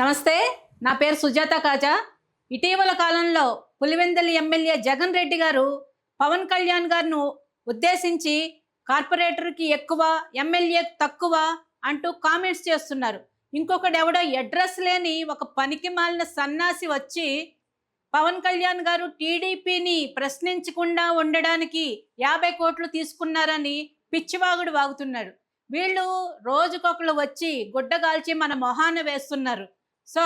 నమస్తే, నా పేరు సుజాత కాజా. ఇటీవల కాలంలో పులివెందుల ఎమ్మెల్యే జగన్ రెడ్డి గారు పవన్ కళ్యాణ్ గారిను ఉద్దేశించి కార్పొరేటర్కి ఎక్కువ, ఎమ్మెల్యేకి తక్కువ అంటూ కామెంట్స్ చేస్తున్నారు. ఇంకొకటి ఎవడో అడ్రస్ లేని ఒక పనికి మాలిన సన్నాసి వచ్చి పవన్ కళ్యాణ్ గారు టీడీపీని ప్రశ్నించకుండా ఉండడానికి 50 కోట్లు తీసుకున్నారని పిచ్చివాగుడు వాగుతున్నారు. వీళ్ళు రోజుకొకరు వచ్చి గుడ్డగాల్చి మన మొహాన వేస్తున్నారు. సో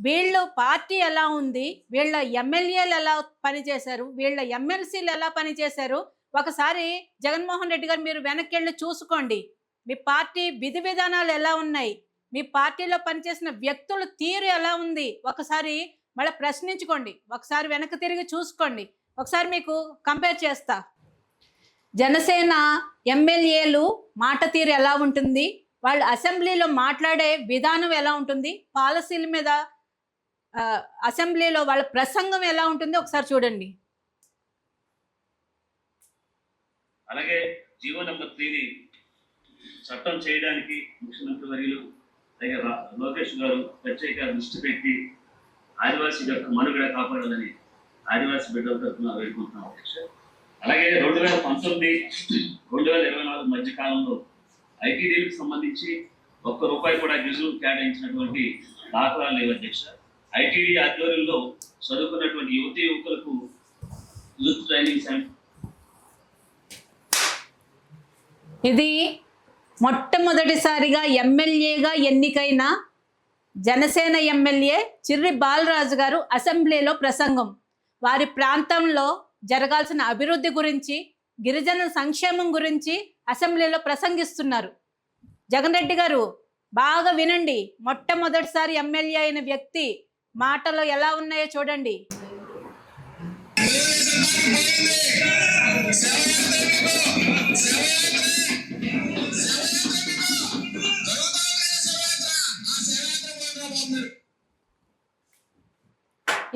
వీళ్ళు పార్టీ ఎలా ఉంది, వీళ్ళ ఎమ్మెల్యేలు ఎలా పనిచేశారు, వీళ్ళ ఎమ్మెల్సీలు ఎలా పనిచేశారు, ఒకసారి జగన్మోహన్ రెడ్డి గారు మీరు వెనక్కి వెళ్ళి చూసుకోండి. మీ పార్టీ విధి విధానాలు ఎలా ఉన్నాయి, మీ పార్టీలో పనిచేసిన వ్యక్తుల తీరు ఎలా ఉంది, ఒకసారి మళ్ళీ ప్రశ్నించుకోండి. ఒకసారి వెనక్కి తిరిగి చూసుకోండి. ఒకసారి మీకు కంపేర్ చేస్తా. జనసేన ఎమ్మెల్యేలు మాట తీరు ఎలా ఉంటుంది, వాళ్ళు అసెంబ్లీలో మాట్లాడే విధానం ఎలా ఉంటుంది, పాలసీల మీద అసెంబ్లీలో వాళ్ళ ప్రసంగం ఎలా ఉంటుంది ఒకసారి చూడండి. అలాగే జీవో నెంబర్ 3ని చట్టం చేయడానికి ముఖ్యమంత్రి వర్యులు లోకేష్ గారు ప్రత్యేక దృష్టి పెట్టి ఆదివాసీ యొక్క మనుగడ కాపాడాలని ఆదివాసీ బిడ్డల తరఫున వేడుకుంటున్నాం అధ్యక్ష. అలాగే 2019, 2024 మధ్య కాలంలో ఐటీడీలకు సంబంధించి ₹1 కూడా నిధులు కేటాయించినటువంటి దాఖలాలు లేవు అధ్యక్ష. ఐటీడీ ఆధ్వర్యంలో చదువుకున్నటువంటి యువతీ యువకులకు యూత్ ట్రైనింగ్ సెంటర్. ఇది మొట్టమొదటిసారిగా ఎమ్మెల్యేగా ఎన్నికైన జనసేన ఎమ్మెల్యే చిర్రి బాలరాజు గారు అసెంబ్లీలో ప్రసంగం, వారి ప్రాంతంలో జరగాల్సిన అభివృద్ధి గురించి, గిరిజన సంక్షేమం గురించి అసెంబ్లీలో ప్రసంగిస్తున్నారు. జగన్ రెడ్డి గారు బాగా వినండి. మొట్టమొదటిసారి ఎమ్మెల్యే అయిన వ్యక్తి మాటలు ఎలా ఉన్నాయో చూడండి.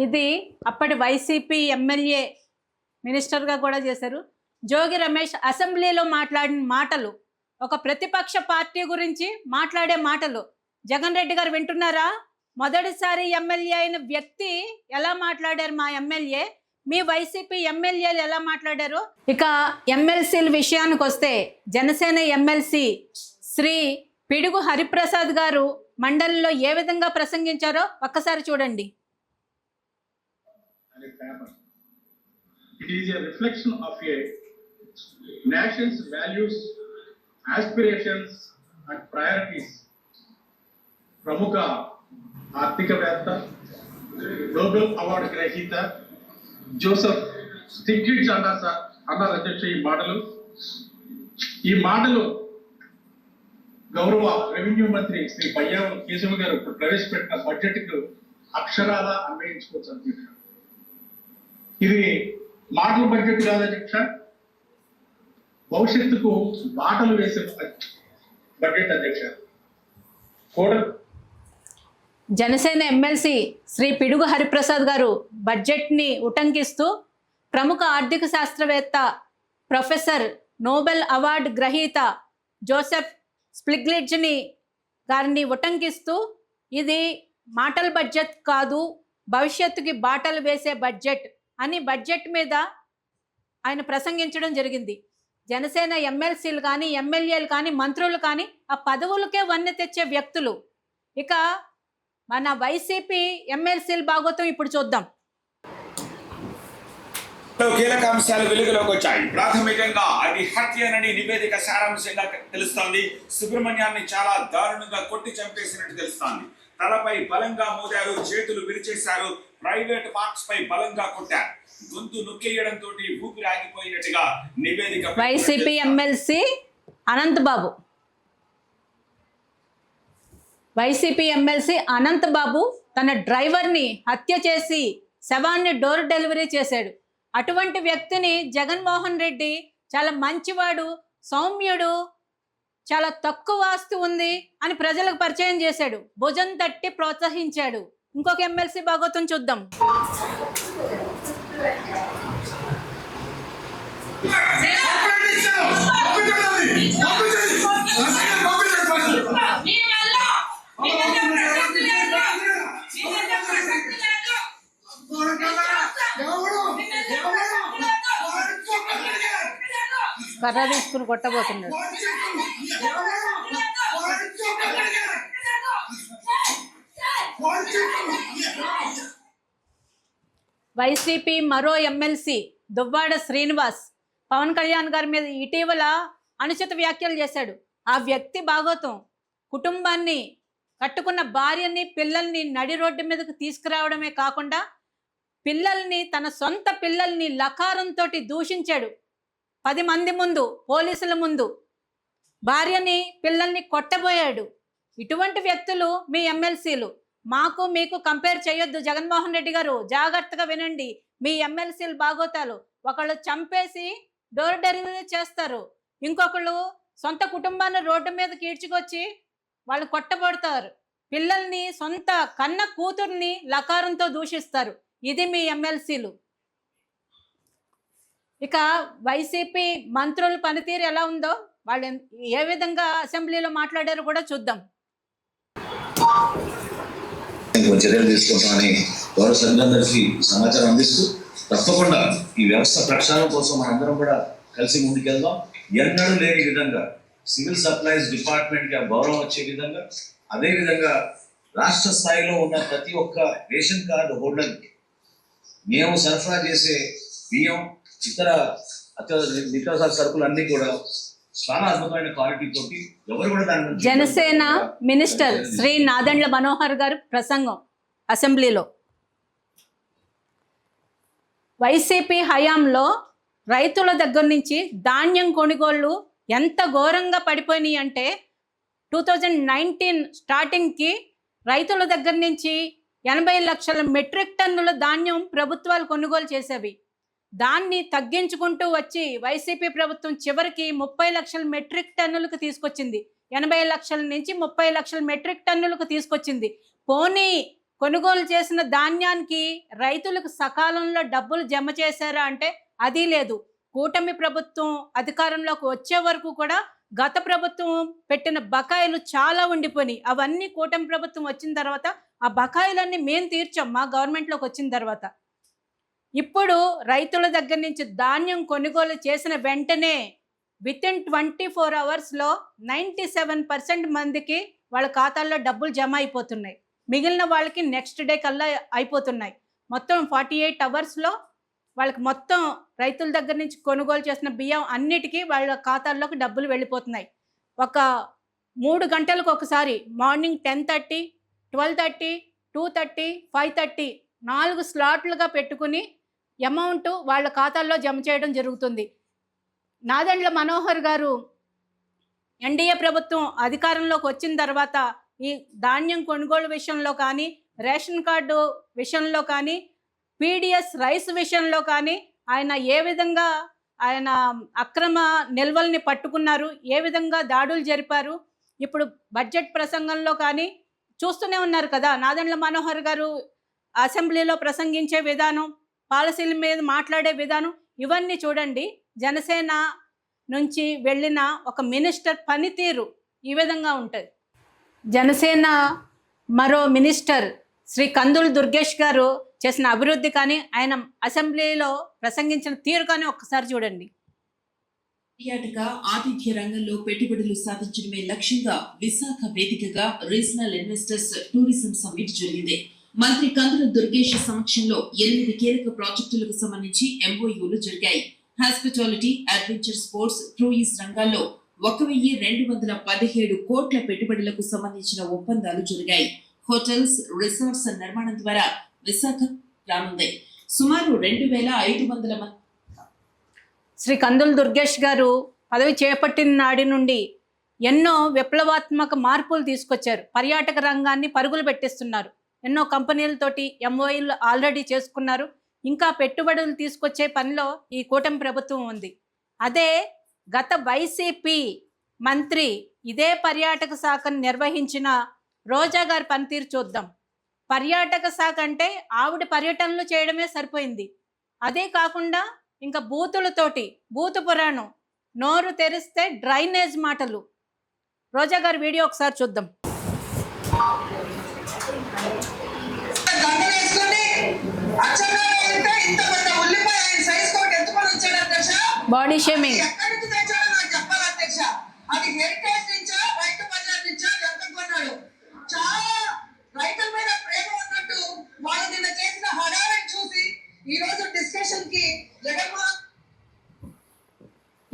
ఇది అప్పటి వైసీపీ ఎమ్మెల్యే, మినిస్టర్గా కూడా చేశారు, జోగి రమేష్ అసెంబ్లీలో మాట్లాడిన మాటలు, ఒక ప్రతిపక్ష పార్టీ గురించి మాట్లాడే మాటలు. జగన్ రెడ్డి గారు వింటున్నారా? మొదటిసారి ఎమ్మెల్యే అయిన వ్యక్తి ఎలా మాట్లాడారు మా ఎమ్మెల్యే, మీ వైసీపీ ఎమ్మెల్యేలు ఎలా మాట్లాడారు. ఇక ఎమ్మెల్సీల విషయానికి వస్తే జనసేన ఎమ్మెల్సీ శ్రీ పిడుగు హరిప్రసాద్ గారు మండలిలో ఏ విధంగా ప్రసంగించారో ఒక్కసారి చూడండి. It is a reflection of a nation's values, aspirations and priorities. ప్రముఖ ఆర్థికవేత్త, నోబెల్ అవార్డు గ్రహీత జోసెఫ్ స్టిగ్లిట్జ్ అన్నారు అధ్యక్ష. ఈ మాటలు గౌరవ రెవెన్యూ మంత్రి శ్రీ పయ్యావుల కేశవ గారు ఇప్పుడు ప్రవేశపెట్టిన బడ్జెట్కు అక్షరాల అన్వయించుకోవచ్చు అధ్యక్ష. ఇది మాటల బడ్జెట్ కాదు అధ్యక్ష, భవిష్యత్తుకు బాటలు వేసే బడ్జెట్ అధ్యక్ష. జనసేన ఎమ్మెల్సీ శ్రీ పిడుగు హరిప్రసాద్ గారు బడ్జెట్ని ఉటంకిస్తూ ప్రముఖ ఆర్థిక శాస్త్రవేత్త, ప్రొఫెసర్, నోబెల్ అవార్డు గ్రహీత జోసెఫ్ స్టిగ్లిట్జ్ గారిని ఉటంకిస్తూ ఇది మాటల బడ్జెట్ కాదు, భవిష్యత్తుకి బాటలు వేసే బడ్జెట్ అని బడ్జెట్ మీద ఆయన ప్రసంగించడం జరిగింది. జనసేన ఎమ్మెల్సీలు కానీ, ఎమ్మెల్యేలు కానీ, మంత్రులు కానీ ఆ పదవులకే వన్నె తెచ్చే వ్యక్తులు. ఇక మన వైసీపీ ఎమ్మెల్సీల భాగోతం ఇప్పుడు చూద్దాం. కీలక అంశాలు వెలుగులోకి వచ్చాయి. ప్రాథమికంగా అది హత్యనని నివేదిక సారాంశంగా తెలుస్తోంది. సుబ్రహ్మణ్యాన్ని చాలా దారుణంగా కొట్టి చంపేసినట్టు తెలుస్తోంది. తలపై బలంగా మోదారు, చేతులు విరిచేశారు, ప్రైవేట్ పార్ట్స్ పై బలంగా కొట్టారు. గొంతు నొక్కేయడంతో ఊపిరి ఆగిపోయినట్టుగా నివేదిక. YCP MLC Anantha Babu, YCP MLC Anantha Babu తన డ్రైవర్ని హత్య చేసి శవాన్ని డోర్ డెలివరీ చేశాడు. అటువంటి వ్యక్తిని జగన్మోహన్ రెడ్డి చాలా మంచివాడు, సౌమ్యుడు, చాలా తక్కువ ఆస్తి ఉంది అని ప్రజలకు పరిచయం చేశాడు, భుజం తట్టి ప్రోత్సహించాడు. ఇంకొక ఎమ్మెల్సీ భాగోతం చూద్దాం. కర్ర తీసుకుని కొట్టబోతున్నాడు. వైసీపీ మరో ఎమ్మెల్సీ దువ్వాడ శ్రీనివాస్ పవన్ కళ్యాణ్ గారి మీద ఇటీవల అనుచిత వ్యాఖ్యలు చేశాడు. ఆ వ్యక్తి భాగోతం కుటుంబాన్ని, కట్టుకున్న భార్యని, పిల్లల్ని నడి రోడ్డు మీదకు తీసుకురావడమే కాకుండా పిల్లల్ని, తన సొంత పిల్లల్ని లకారంతో దూషించాడు. 10 మంది ముందు, పోలీసుల ముందు భార్యని, పిల్లల్ని కొట్టబోయాడు. ఇటువంటి వ్యక్తులు మీ ఎమ్మెల్సీలు. మాకు మీకు కంపేర్ చేయొద్దు. జగన్మోహన్ రెడ్డి గారు జాగ్రత్తగా వినండి. మీ ఎమ్మెల్సీలు బాగోతాలు. ఒకళ్ళు చంపేసి డోర్ డెలివరీ చేస్తారు, ఇంకొకళ్ళు సొంత కుటుంబాన్ని రోడ్డు మీదకి ఈడ్చుకొచ్చి వాళ్ళు కొట్టబడతారు. పిల్లల్ని, సొంత కన్న కూతుర్ని లకారంతో దూషిస్తారు. ఇది మీ ఎమ్మెల్సీలు. ఇక వైసీపీ మంత్రుల పనితీరు ఎలా ఉందో, వాళ్ళు ఏ విధంగా అసెంబ్లీలో మాట్లాడారో కూడా చూద్దాం. చర్యలు తీసుకుంటామని గౌరవ సభ్యులందరికీ సమాచారం అందిస్తూ తప్పకుండా ఈ వ్యవస్థ ప్రక్షాళన కోసం మనందరం కూడా కలిసి ముందుకెళ్దాం. ఎన్నడూ లేని విధంగా సివిల్ సప్లైస్ డిపార్ట్మెంట్ కి గౌరవం వచ్చే విధంగా, అదే విధంగా రాష్ట్ర స్థాయిలో ఉన్న ప్రతి ఒక్క రేషన్ కార్డు హోల్డర్కి మేము సరఫరా చేసే బియ్యం, ఇతర నిత్యావసర సరుకులు అన్ని కూడా చాలా అద్భుతమైన క్వాలిటీ తోటి ఎవరు కూడా దాని జనసేన మినిస్టర్ శ్రీ నాదెండ్ల మనోహర్ గారు ప్రసంగం అసెంబ్లీలో. వైసీపీ హయాంలో రైతుల దగ్గర నుంచి ధాన్యం కొనుగోళ్లు ఎంత ఘోరంగా పడిపోయినాయి అంటే 2019 స్టార్టింగ్కి రైతుల దగ్గర నుంచి 80 లక్షల మెట్రిక్ టన్నుల ధాన్యం ప్రభుత్వాలు కొనుగోలు చేసేవి. దాన్ని తగ్గించుకుంటూ వచ్చి వైసీపీ ప్రభుత్వం చివరికి 30 లక్షల మెట్రిక్ టన్నులకు తీసుకొచ్చింది. 80 లక్షల నుంచి 30 లక్షల మెట్రిక్ టన్నులకు తీసుకొచ్చింది. పోనీ కొనుగోలు చేసిన ధాన్యానికి రైతులకు సకాలంలో డబ్బులు జమ చేశారా అంటే అది లేదు. కూటమి ప్రభుత్వం అధికారంలోకి వచ్చే వరకు కూడా గత ప్రభుత్వం పెట్టిన బకాయిలు చాలా ఉండిపోయినాయి. అవన్నీ కూటమి ప్రభుత్వం వచ్చిన తర్వాత ఆ బకాయిలన్నీ మేము తీర్చాం మా గవర్నమెంట్లోకి వచ్చిన తర్వాత. ఇప్పుడు రైతుల దగ్గర నుంచి ధాన్యం కొనుగోలు చేసిన వెంటనే వితిన్ 24 అవర్స్లో 97% మందికి వాళ్ళ ఖాతాల్లో డబ్బులు జమ అయిపోతున్నాయి. మిగిలిన వాళ్ళకి నెక్స్ట్ డే కల్లా అయిపోతున్నాయి. మొత్తం 48 అవర్స్లో వాళ్ళకి మొత్తం రైతుల దగ్గర నుంచి కొనుగోలు చేసిన బియ్యం అన్నిటికీ వాళ్ళ ఖాతాల్లోకి డబ్బులు వెళ్ళిపోతున్నాయి. ఒక 3 గంటలకు ఒకసారి మార్నింగ్ 10:30, 12:30, 2:30, 5:30 4 స్లాట్లుగా పెట్టుకుని అమౌంట్ వాళ్ళ ఖాతాల్లో జమ చేయడం జరుగుతుంది. నాదెండ్ల మనోహర్ గారు ఎన్డీఏ ప్రభుత్వం అధికారంలోకి వచ్చిన తర్వాత ఈ ధాన్యం కొనుగోలు విషయంలో కానీ, రేషన్ కార్డు విషయంలో కానీ, పీడిఎస్ రైస్ విషయంలో కానీ ఆయన ఏ విధంగా ఆయన అక్రమ నిల్వల్ని పట్టుకున్నారు, ఏ విధంగా దాడులు జరిపారు. ఇప్పుడు బడ్జెట్ ప్రసంగంలో కానీ చూస్తూనే ఉన్నారు కదా, నాదెండ్ల మనోహర్ గారు అసెంబ్లీలో ప్రసంగించే విధానం, పాలసీల మీద మాట్లాడే విధానం, ఇవన్నీ చూడండి. జనసేన నుంచి వెళ్ళిన ఒక మినిస్టర్ పనితీరు ఈ విధంగా ఉంటుంది. జనసేన మరో మినిస్టర్ శ్రీ కందుల దుర్గేష్ గారు చేసిన అభివృద్ధి కానీ, ఆయన అసెంబ్లీలో ప్రసంగించిన తీరు కానీ ఒక్కసారి చూడండి. పర్యాటక ఆతిథ్య రంగంలో పెట్టుబడులు సాధించడమే లక్ష్యంగా విశాఖ వేదికగా రీజనల్ ఇన్వెస్టర్స్ టూరిజం సమ్మిట్ జరిగింది. మంత్రి కందుల దుర్గేష్ సమక్షంలో 8 కీలక ప్రాజెక్టులకు సంబంధించి ఎంఓయూలు జరిగాయి. హాస్పిటాలిటీ, అడ్వెంచర్ స్పోర్ట్స్, క్రూయిజ్ రంగాల్లో 1217 కోట్ల పెట్టుబడులకు సంబంధించిన ఒప్పందాలు జరిగాయి. హోటల్స్, రిసార్ట్స్ నిర్మాణం ద్వారా విశాఖ రానుంది. సుమారు 2500 మంది. శ్రీ కందుల దుర్గేష్ గారు పదవి చేపట్టిన నాటి నుండి ఎన్నో విప్లవాత్మక మార్పులు తీసుకొచ్చారు. పర్యాటక రంగాన్ని పరుగులు పెట్టిస్తున్నారు. ఎన్నో కంపెనీలతోటి ఎంఓయూలు ఆల్రెడీ చేసుకున్నారు. ఇంకా పెట్టుబడులు తీసుకొచ్చే పనిలో ఈ కూటమి ప్రభుత్వం ఉంది. అదే గత వైసీపీ మంత్రి ఇదే పర్యాటక శాఖను నిర్వహించిన రోజా గారి పనితీరు చూద్దాం. పర్యాటక శాఖ అంటే ఆవిడ పర్యటనలు చేయడమే సరిపోయింది. అదే కాకుండా ఇంకా బూతులతోటి, బూతు పురాణం, నోరు తెరిస్తే డ్రైనేజ్ మాటలు. రోజా గారి వీడియో ఒకసారి చూద్దాం. Body shaming.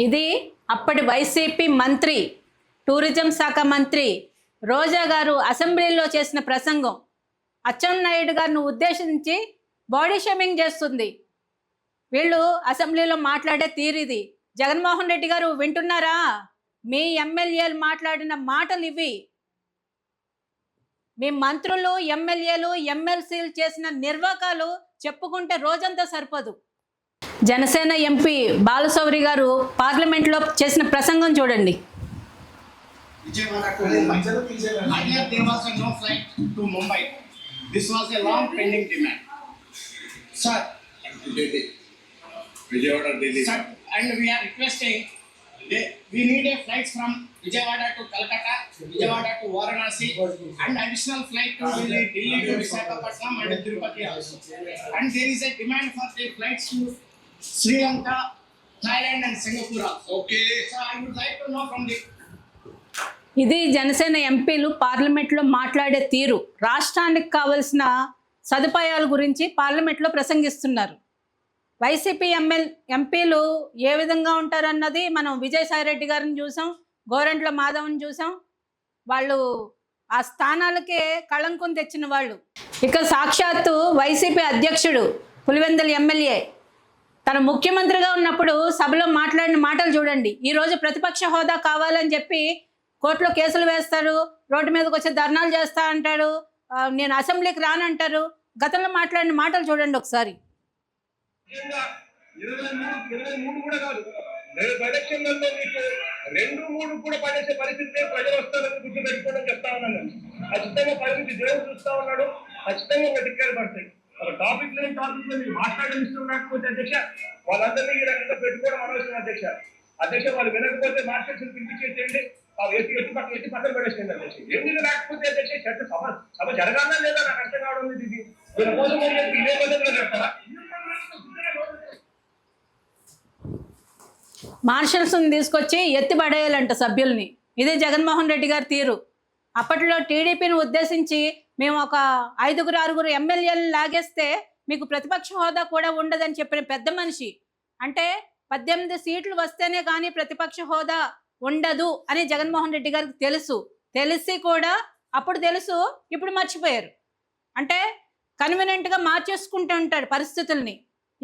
ఇది అప్పటి వైసీపీ మంత్రి, టూరిజం శాఖ మంత్రి రోజా గారు అసెంబ్లీలో చేసిన ప్రసంగం. అచ్చెన్నాయుడు గారిని ఉద్దేశించి బాడీ షేమింగ్ చేస్తుంది. వీళ్ళు అసెంబ్లీలో మాట్లాడే తీరిది. జగన్మోహన్ రెడ్డి గారు వింటున్నారా? మీ ఎమ్మెల్యేలు మాట్లాడిన మాటలు ఇవి. మీ మంత్రులు, ఎమ్మెల్యేలు, ఎమ్మెల్సీలు చేసిన నిర్వాకాలు చెప్పుకుంటే రోజంతా సరిపోదు. జనసేన ఎంపీ బాలశౌరి గారు పార్లమెంట్లో చేసిన ప్రసంగం చూడండి. Earlier there was no flight to Mumbai. This was a long pending demand. Sir, sir, and we are requesting, we need a flight from Vijayawada to Calcutta, Vijayawada to Varanasi, and additional flight to Delhi to Visakhapatnam and Tirupati also. And there is a demand for the flights to Sri Lanka, Thailand and Singapore also. Okay. So I would like to know from the ఇది జనసేన ఎంపీలు పార్లమెంట్లో మాట్లాడే తీరు. రాష్ట్రానికి కావలసిన సదుపాయాల గురించి పార్లమెంట్లో ప్రసంగిస్తున్నారు. వైసీపీ ఎంపీలు ఏ విధంగా ఉంటారన్నది మనం విజయసాయిరెడ్డి గారిని చూసాం, గోరంట్ల మాధవ్ని చూసాం. వాళ్ళు ఆ స్థానాలకే కళంకం తెచ్చిన వాళ్ళు. ఇక సాక్షాత్తు వైసీపీ అధ్యక్షుడు పులివెందుల ఎమ్మెల్యే తన ముఖ్యమంత్రిగా ఉన్నప్పుడు సభలో మాట్లాడిన మాటలు చూడండి. ఈరోజు ప్రతిపక్ష హోదా కావాలని చెప్పి కోర్టులో కేసులు వేస్తారు, రోడ్డు మీదకి వచ్చి ధర్నాలు చేస్తా అంటాడు, నేను అసెంబ్లీకి రానంటారు. గతంలో మాట్లాడిన మాటలు చూడండి ఒకసారి. 23 కూడా కాదు, రేపు ఎలక్షన్లలో మీకు 2-3 కూడా పడేసే పరిస్థితి ప్రజలు వస్తారని గుర్తు పెట్టుకోవడం చెప్తా ఉన్నాను. ఖచ్చితంగా పరిస్థితి దేవుడు చూస్తా ఉన్నాడు. ఖచ్చితంగా ఒక దిక్కాలు పడతాయి. ఒక టాపిక్ లేని టాపిక్ లో మీరు మాట్లాడడం ఇష్టం కాకపోతే అధ్యక్ష, వాళ్ళందరినీ ఈ రకంగా పెట్టుకోవడం అనవసరం అధ్యక్ష. వాళ్ళు వినకపోతే మార్కెట్స్ పిలిపించేసేయండి, ఎత్తి పక్కన పడేసేయండి అధ్యక్ష. ఎందుకు లేకపోతే అధ్యక్ష చర్చ సభ జరగాలా లేదా నాకు అర్థం కావడం లేదు. ఇది దీనికోసం ఇదే పద్ధతిలో చెప్తారా? మార్షల్స్ని తీసుకొచ్చి ఎత్తి పడేయాలంట సభ్యుల్ని. ఇదే జగన్మోహన్ రెడ్డి గారి తీరు. అప్పట్లో టీడీపీని ఉద్దేశించి మేము ఒక 5-6 ఎమ్మెల్యేలను లాగేస్తే మీకు ప్రతిపక్ష హోదా కూడా ఉండదని చెప్పిన పెద్ద మనిషి. అంటే 18 సీట్లు వస్తేనే కానీ ప్రతిపక్ష హోదా ఉండదు అని జగన్మోహన్ రెడ్డి గారికి తెలిసి కూడా అప్పుడు తెలుసు, ఇప్పుడు మర్చిపోయారు. అంటే కన్వీనియంట్గా మార్చేసుకుంటూ ఉంటాడు పరిస్థితుల్ని.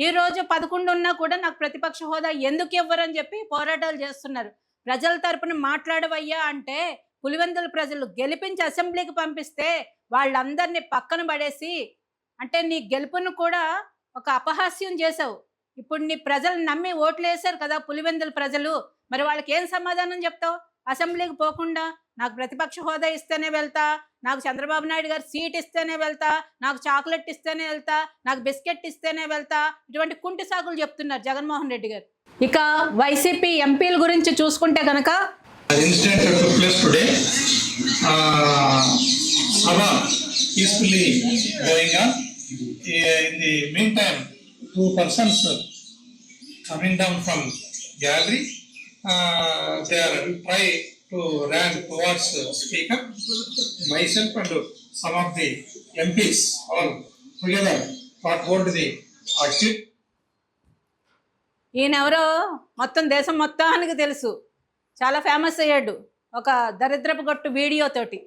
ఈరోజు 11 ఉన్నా కూడా నాకు ప్రతిపక్ష హోదా ఎందుకు ఇవ్వరని చెప్పి పోరాటాలు చేస్తున్నారు. ప్రజల తరపున మాట్లాడవయ్యా అంటే పులివెందుల ప్రజలు గెలిపించి అసెంబ్లీకి పంపిస్తే వాళ్ళందరినీ పక్కన పడేసి, అంటే నీ గెలుపును కూడా ఒక అపహాస్యం చేసావు. ఇప్పుడు నీ ప్రజలు నమ్మి ఓట్లు వేశారు కదా పులివెందుల ప్రజలు, మరి వాళ్ళకి ఏం సమాధానం చెప్తావు? అసెంబ్లీకి పోకుండా నాకు ప్రతిపక్ష హోదా ఇస్తేనే వెళ్తా, నాకు చంద్రబాబు నాయుడు గారు సీట్ ఇస్తేనే వెళ్తా, నాకు చాక్లెట్ ఇస్తేనే వెళ్తా, నాకు బిస్కెట్ ఇస్తేనే వెళ్తా, ఇటువంటి కుంటి సాకులు చెప్తున్నారు జగన్మోహన్ రెడ్డి గారు. ఇక వైసీపీ ఎంపీల గురించి చూసుకుంటే కనుక incident that took place today, Sabha peacefully going on. In the meantime, 2 persons coming down from gallery, they are trying to run towards speaker. Myself and some of the MPs all together got hold of the exit. ఈయనెవరో మొత్తం దేశం మొత్తానికి తెలుసు, చాలా famous అయ్యాడు ఒక దరిద్రపు గట్టు వీడియోతోటి.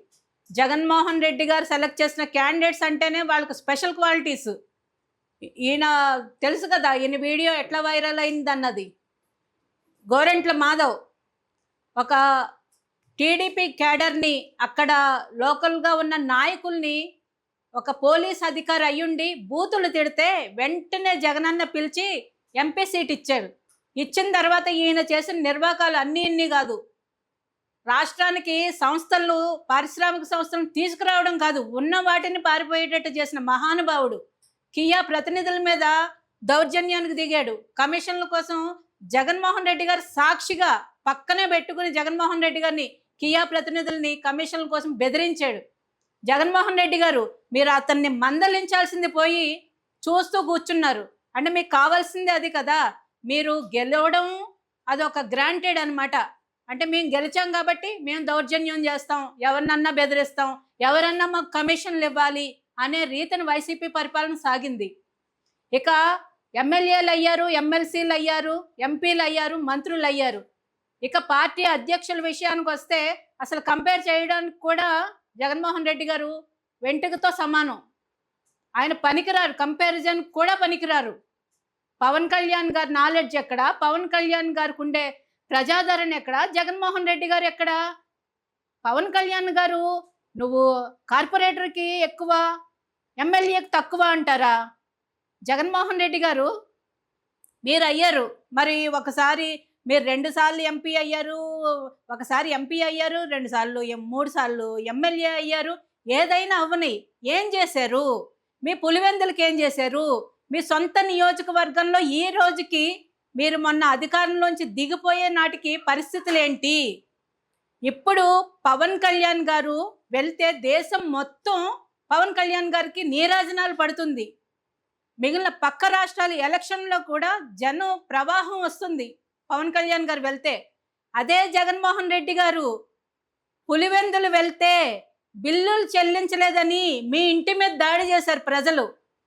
జగన్మోహన్ రెడ్డి గారు సెలెక్ట్ చేసిన క్యాండిడేట్స్ అంటేనే వాళ్ళకు స్పెషల్ క్వాలిటీస్. ఈయన తెలుసు కదా ఈయన వీడియో ఎట్లా వైరల్ అయింది అన్నది. గోరంట్ల మాధవ్ ఒక టీడీపీ క్యాడర్ని, అక్కడ లోకల్గా ఉన్న నాయకుల్ని, ఒక పోలీస్ అధికారి అయ్యుండి బూతులు తిడితే వెంటనే జగనన్న పిలిచి ఎంపీ సీట్ ఇచ్చాడు. ఇచ్చిన తర్వాత ఈయన చేసిన నిర్వాకాలు అన్నీ కాదు, రాష్ట్రానికి సంస్థలు, పారిశ్రామిక సంస్థలను తీసుకురావడం కాదు, ఉన్న వాటిని పారిపోయేటట్టు చేసిన మహానుభావుడు. కియా ప్రతినిధుల మీద దౌర్జన్యానికి దిగాడు. కమిషన్ల కోసం జగన్మోహన్ రెడ్డి గారు సాక్షిగా పక్కనే పెట్టుకుని జగన్మోహన్ రెడ్డి గారిని, కియా ప్రతినిధుల్ని కమిషన్ల కోసం బెదిరించాడు. జగన్మోహన్ రెడ్డి గారు మీరు అతన్ని మందలించాల్సింది పోయి చూస్తూ కూర్చున్నారు. అంటే మీకు కావాల్సిందే అది కదా, మీరు గెలవడం అదొక గ్రాంటెడ్ అనమాట. అంటే మేము గెలిచాం కాబట్టి మేము దౌర్జన్యం చేస్తాం, ఎవరినన్నా బెదిరిస్తాం, ఎవరన్నా మాకు కమిషన్లు ఇవ్వాలి అనే రీతిని వైసీపీ పరిపాలన సాగింది. ఇక ఎమ్మెల్యేలు అయ్యారు, ఎమ్మెల్సీలు అయ్యారు, ఎంపీలు అయ్యారు, మంత్రులు అయ్యారు. ఇక పార్టీ అధ్యక్షుల విషయానికి వస్తే అసలు కంపేర్ చేయడానికి కూడా జగన్మోహన్ రెడ్డి గారు వెంట్రుకతో సమానం. ఆయన పనికిరారు, కంపారిజన్ కూడా పనికిరారు. పవన్ కళ్యాణ్ గారి నాలెడ్జ్ ఎక్కడ, పవన్ కళ్యాణ్ గారికి ఉండే ప్రజాదరణ ఎక్కడ, జగన్మోహన్ రెడ్డి గారు ఎక్కడ? పవన్ కళ్యాణ్ గారు నువ్వు కార్పొరేటర్కి ఎక్కువ, ఎమ్మెల్యేకి తక్కువ అంటారా? జగన్మోహన్ రెడ్డి గారు మీరు అయ్యారు, మరి ఒకసారి మీరు 2 సార్లు ఎంపీ అయ్యారు, ఒకసారి ఎంపీ అయ్యారు, 2 సార్లు 3 సార్లు ఎమ్మెల్యే అయ్యారు. ఏదైనా అవ్వని, ఏం చేశారు? మీ పులివెందులకి ఏం చేశారు? మీ సొంత నియోజకవర్గంలో ఈ రోజుకి మీరు మొన్న అధికారంలోంచి దిగిపోయే నాటికి పరిస్థితులు ఏంటి? ఇప్పుడు పవన్ కళ్యాణ్ గారు వెళ్తే దేశం మొత్తం పవన్ కళ్యాణ్ గారికి నీరాజనాలు పడుతుంది. మిగిలిన పక్క రాష్ట్రాలు ఎలక్షన్లో కూడా జనం ప్రవాహం వస్తుంది పవన్ కళ్యాణ్ గారు వెళ్తే. అదే జగన్మోహన్ రెడ్డి గారు పులివెందులు వెళ్తే బిల్లులు చెల్లించలేదని మీ ఇంటి మీద దాడి చేశారు ప్రజలు,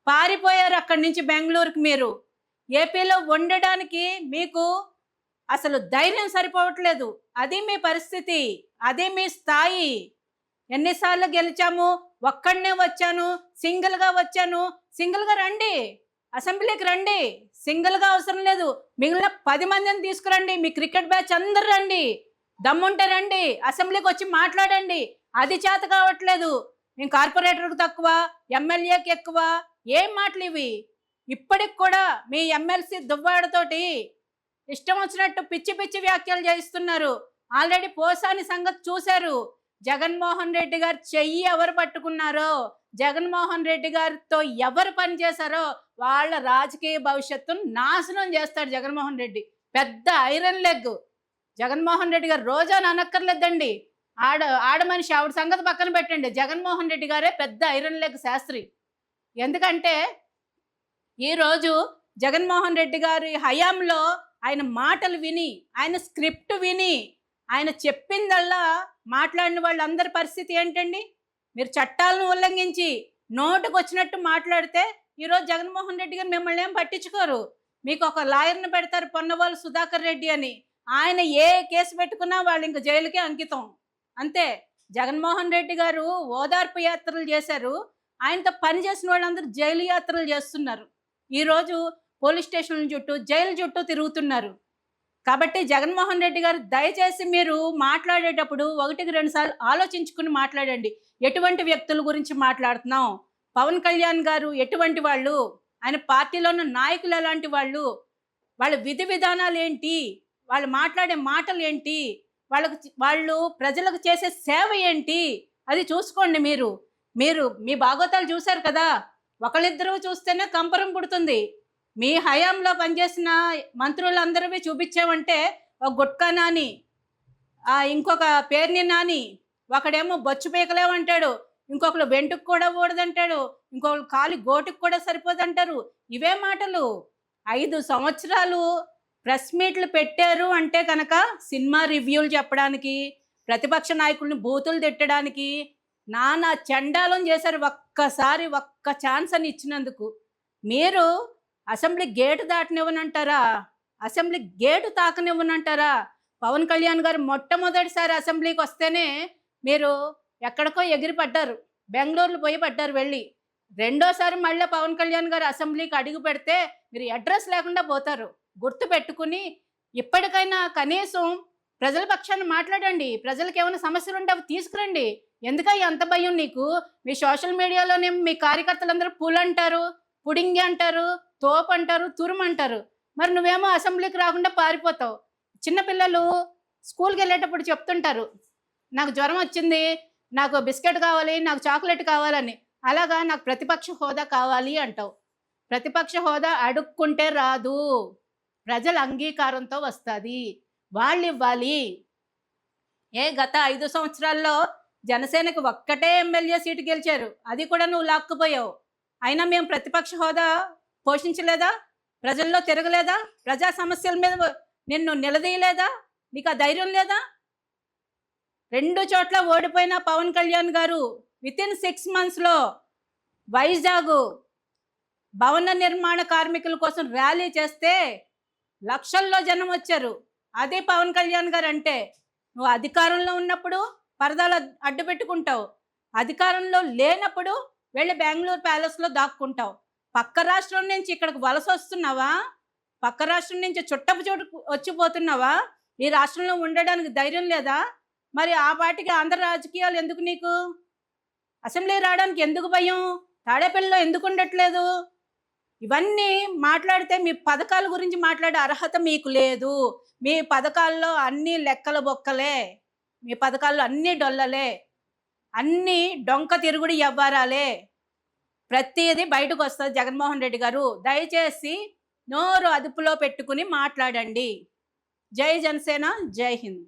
పారిపోయారు అక్కడి నుంచి బెంగళూరుకి. మీరు ఏపీలో ఉండడానికి మీకు అసలు ధైర్యం సరిపోవట్లేదు. అది మీ పరిస్థితి, అది మీ స్థాయి. ఎన్నిసార్లు గెలిచాము, ఒక్కడనే వచ్చాను, సింగిల్గా వచ్చాను. సింగిల్గా రండి, అసెంబ్లీకి రండి, సింగిల్గా అవసరం లేదు, మిగిలిన 10 మందిని తీసుకురండి, మీ క్రికెట్ బ్యాచ్ అందరు రండి, దమ్ముంటే రండి, అసెంబ్లీకి వచ్చి మాట్లాడండి. అది చేత కావట్లేదు. మేము కార్పొరేటర్కి తక్కువ, ఎమ్మెల్యేకి ఎక్కువ, ఏం మాటలు ఇవి? ఇప్పటికి కూడా మీ ఎమ్మెల్సీ దువ్వాడతోటి ఇష్టం వచ్చినట్టు పిచ్చి పిచ్చి వ్యాఖ్యలు చేయిస్తున్నారు. ఆల్రెడీ పోసాని సంగతి చూశారు. జగన్మోహన్ రెడ్డి గారు చెయ్యి ఎవరు పట్టుకున్నారో, జగన్మోహన్ రెడ్డి గారితో ఎవరు పనిచేశారో వాళ్ళ రాజకీయ భవిష్యత్తును నాశనం చేస్తాడు జగన్మోహన్ రెడ్డి. పెద్ద ఐరన్ లెగ్ జగన్మోహన్ రెడ్డి గారు. రోజాని అనక్కర్లేదండి, ఆడ మనిషి, ఆవిడ సంగతి పక్కన పెట్టండి. జగన్మోహన్ రెడ్డి గారే పెద్ద ఐరన్ లెగ్ శాస్త్రి. ఎందుకంటే ఈరోజు జగన్మోహన్ రెడ్డి గారి హయాంలో ఆయన మాటలు విని, ఆయన స్క్రిప్ట్ విని, ఆయన చెప్పిందల్లా మాట్లాడిన వాళ్ళందరి పరిస్థితి ఏంటండి? మీరు చట్టాలను ఉల్లంఘించి నోటుకు వచ్చినట్టు మాట్లాడితే ఈరోజు జగన్మోహన్ రెడ్డి గారు మిమ్మల్ని ఏం పట్టించుకోరు. మీకు ఒక లాయర్ని పెడతారు, పొన్నవాళ్ళు సుధాకర్ రెడ్డి అని. ఆయన ఏ కేసు పెట్టుకున్నా వాళ్ళు ఇంక జైలుకే అంకితం. అంతే. జగన్మోహన్ రెడ్డి గారు ఓదార్పు యాత్రలు చేశారు, ఆయనతో పనిచేసిన వాళ్ళందరూ జైలు యాత్రలు చేస్తున్నారు. ఈరోజు పోలీస్ స్టేషన్ల చుట్టూ, జైలు చుట్టూ తిరుగుతున్నారు. కాబట్టి జగన్మోహన్ రెడ్డి గారు దయచేసి మీరు మాట్లాడేటప్పుడు 1-2 సార్లు ఆలోచించుకుని మాట్లాడండి. ఎటువంటి వ్యక్తుల గురించి మాట్లాడుతున్నాం, పవన్ కళ్యాణ్ గారు ఎటువంటి వాళ్ళు, ఆయన పార్టీలో ఉన్న నాయకులు ఎలాంటి వాళ్ళు, వాళ్ళ విధి విధానాలు ఏంటి, వాళ్ళు మాట్లాడే మాటలు ఏంటి, వాళ్ళు ప్రజలకు చేసే సేవ ఏంటి, అది చూసుకోండి. మీరు మీ భాగోతాలు చూశారు కదా. ఒకళ్ళిద్దరూ చూస్తేనే కంపరం పుడుతుంది. మీ హయాంలో పనిచేసిన మంత్రులందరివి చూపించామంటే ఒక గుట్కా నాని, ఇంకొక పేరుని నాని, ఒకడేమో బొచ్చు పీకలేమంటాడు, ఇంకొకరు వెంటుకు కూడా ఊడదంటాడు, ఇంకొకరు కాలి గోటుకు కూడా సరిపోదంటారు. ఇవే మాటలు. 5 సంవత్సరాలు ప్రెస్ మీట్లు పెట్టారు అంటే కనుక సినిమా రివ్యూలు చెప్పడానికి, ప్రతిపక్ష నాయకుల్ని బూతులు తిట్టడానికి నానా చండాలం చేశారు. ఒక్కసారి ఒక్క ఛాన్స్ అని ఇచ్చినందుకు మీరు అసెంబ్లీ గేటు దాటనివ్వనంటారా? అసెంబ్లీ గేటు తాకనివ్వనంటారా? పవన్ కళ్యాణ్ గారు మొట్టమొదటిసారి అసెంబ్లీకి వస్తేనే మీరు ఎక్కడికో ఎగిరి పడ్డారు, బెంగళూరులో పోయి పడ్డారు వెళ్ళి. రెండోసారి మళ్ళీ పవన్ కళ్యాణ్ గారు అసెంబ్లీకి అడుగు పెడితే మీరు అడ్రస్ లేకుండా పోతారు. గుర్తు పెట్టుకుని ఇప్పటికైనా కనీసం ప్రజల పక్షాన్ని మాట్లాడండి. ప్రజలకు ఏమైనా సమస్యలు ఉంటే అవి తీసుకురండి. ఎందుకయ్యా అంత భయం నీకు? మీ సోషల్ మీడియాలోనే మీ కార్యకర్తలందరూ పుల్ అంటారు, పుడింగి అంటారు, తోపు అంటారు, తురుము అంటారు. మరి నువ్వేమో అసెంబ్లీకి రాకుండా పారిపోతావు. చిన్నపిల్లలు స్కూల్కి వెళ్ళేటప్పుడు చెప్తుంటారు, నాకు జ్వరం వచ్చింది, నాకు బిస్కెట్ కావాలి, నాకు చాక్లెట్ కావాలని. అలాగా నాకు ప్రతిపక్ష హోదా కావాలి అంటావు. ప్రతిపక్ష హోదా అడుక్కుంటే రాదు, ప్రజల అంగీకారంతో వస్తుంది, వాళ్ళు ఇవ్వాలి. గత 5 సంవత్సరాల్లో జనసేనకు ఒక్కటే ఎమ్మెల్యే సీటు గెలిచారు, అది కూడా నువ్వు లాక్కుపోయావు. అయినా మేము ప్రతిపక్ష హోదా పోషించలేదా? ప్రజల్లో తిరగలేదా? ప్రజా సమస్యల మీద నిన్ను నిలదీయలేదా? నీకు ఆ ధైర్యం లేదా? 2 చోట్ల ఓడిపోయిన పవన్ కళ్యాణ్ గారు వితిన్ 6 monthsలో వైజాగ్, భవన నిర్మాణ కార్మికుల కోసం ర్యాలీ చేస్తే లక్షల్లో జనం వచ్చారు. అదే పవన్ కళ్యాణ్ గారు అంటే. నువ్వు అధికారంలో ఉన్నప్పుడు పరదాలు అడ్డు పెట్టుకుంటావు, అధికారంలో లేనప్పుడు వెళ్ళి బెంగళూరు ప్యాలెస్లో దాక్కుంటావు. పక్క రాష్ట్రం నుంచి ఇక్కడికి వలస వస్తున్నావా? పక్క రాష్ట్రం నుంచి చుట్టపు చోటు వచ్చిపోతున్నావా? ఈ రాష్ట్రంలో ఉండడానికి ధైర్యం లేదా? మరి ఆ పాటికి ఆంధ్ర రాజకీయాలు ఎందుకు నీకు? అసెంబ్లీ రావడానికి ఎందుకు భయం? తాడేపల్లిలో ఎందుకు ఉండట్లేదు? ఇవన్నీ మాట్లాడితే మీ పథకాల గురించి మాట్లాడే అర్హత మీకు లేదు. మీ పథకాల్లో అన్నీ లెక్కల బొక్కలే, మీ పథకాల్లో అన్నీ డొల్లలే, అన్నీ డొంక తిరుగుడు వ్యవహారాలే. ప్రతిదీ బయటకు వస్తుంది. జగన్మోహన్ రెడ్డి గారు దయచేసి నోరు అదుపులో పెట్టుకుని మాట్లాడండి. జై జనసేన, జై హింద్.